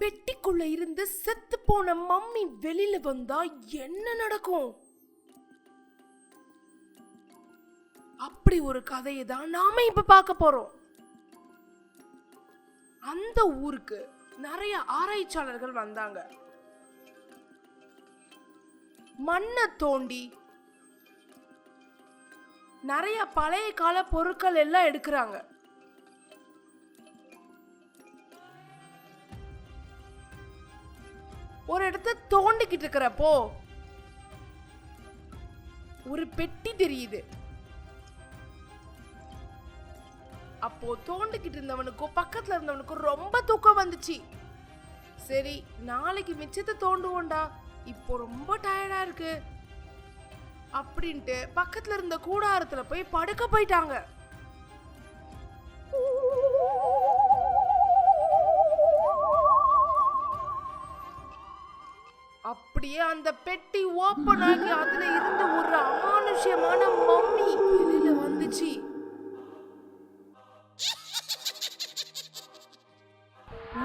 பெட்டிக்குள்ள இருந்து செத்து போன மம்மி வெளியில வந்தா என்ன நடக்கும்? அப்படி ஒரு கதையை தான் நாம இப்ப பார்க்க போறோம். அந்த ஊருக்கு நிறைய ஆராய்ச்சியாளர்கள் வந்தாங்க. மண்ணை தோண்டி நிறைய பழைய கால பொருட்கள் எல்லாம் எடுக்கிறாங்க. ஒரு இடத்த தோண்டிக்கிட்டு இருக்கிறப்போ ஒரு பெட்டி தெரியுது. அப்போ தோண்டிக்கிட்டு இருந்தவனுக்கும் பக்கத்துல இருந்தவனுக்கும் ரொம்ப தூக்கம் வந்துச்சு. சரி, நாளைக்கு மிச்சத்தை தோண்டுவோண்டா, இப்போ ரொம்ப டயர்டா இருக்கு அப்படின்ட்டு பக்கத்துல இருந்த கூடாரத்துல போய் படுக்க போயிட்டாங்க. அப்படியே அந்த பெட்டி ஓபன் ஆகி அதுல இருந்து ஒரு அமானுஷ்யமான மம்மி வெளியில வந்துச்சு.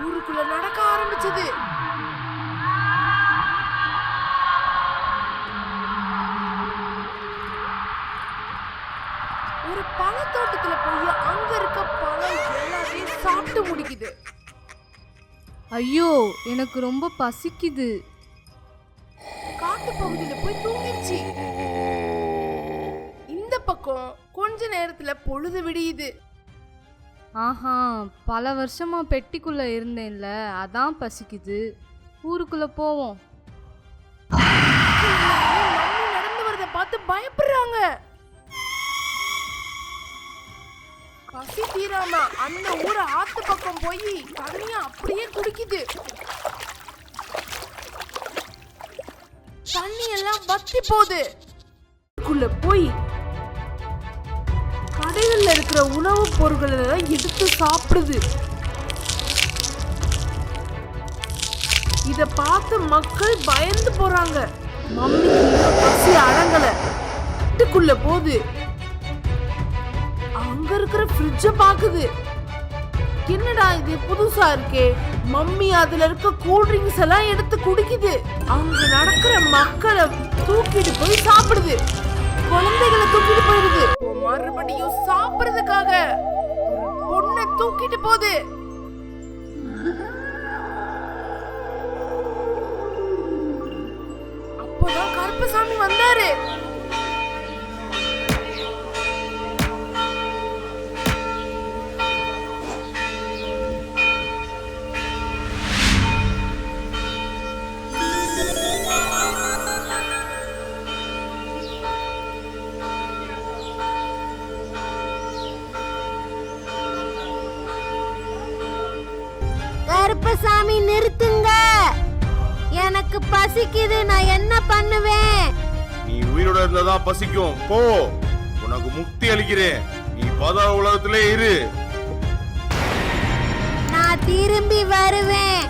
ஊருக்குள்ள நடக்க ஆரம்பிச்சது. ஒரு பழத்தோட்டத்துல போய் அங்க இருக்க பழம் எல்லாத்தையும் சாப்பிட்டு முடிக்குது. ஐயோ, எனக்கு ரொம்ப பசிக்குது. காட்டு பகுதியில போய் தூங்கிடுச்சு. இந்த பக்கம் கொஞ்ச நேரத்துல பொழுது விடியுது. ஆஹா, பல வருஷமா பெட்டிக்குள்ள இருந்தேன்ல, அதான் பசிக்குது. ஊருக்குள்ள போவோம். நடந்து வரத பார்த்து பயப்படுறாங்க. பசி தீராம அந்த ஊர ஆத்து பக்கம் போய் தண்ணிய அப்படியே குடிக்குது. தண்ணி எல்லாம் வத்தி போகுது. போய் கடைகள்ல இருக்கிற உணவுப் பொருட்கள் எல்லாம் எடுத்து சாப்பிடுது. இத பார்த்து மக்கள் பயந்து போறாங்க. மம்மிக்கு பசி அடங்கல. வீட்டுக்குள்ள போகுது. அங்க இருக்கிற ஃப்ரிட்ஜ பாக்குது. என்னடா இது புதுசா இருக்கே? மம்மி அதுல இருக்க கூல் ட்ரிங்க்ஸ் எல்லாம் எடுத்து குடிக்குது. அங்க நடக்கிற மக்களை தூக்கிட்டு போய் சாப்பிடுது. குழந்தைகளை தூக்கிட்டு போயிடுது. மறுபடியும் சாப்பிடுறதுக்காக பொண்ணை தூக்கிட்டு போகுது. அப்பதான் கருப்பசாமி வந்தாரு. கருப்பசாமி, நிறுத்துங்க. எனக்கு பசிக்குது. நான் என்ன பண்ணுவேன்? நீ உயிரோட இருந்தாதான் பசிக்கும். போ, உனக்கு முக்தி அளிக்கிறேன். நீ பாதாள உலகத்திலே இரு. நான் திரும்பி வருவேன்.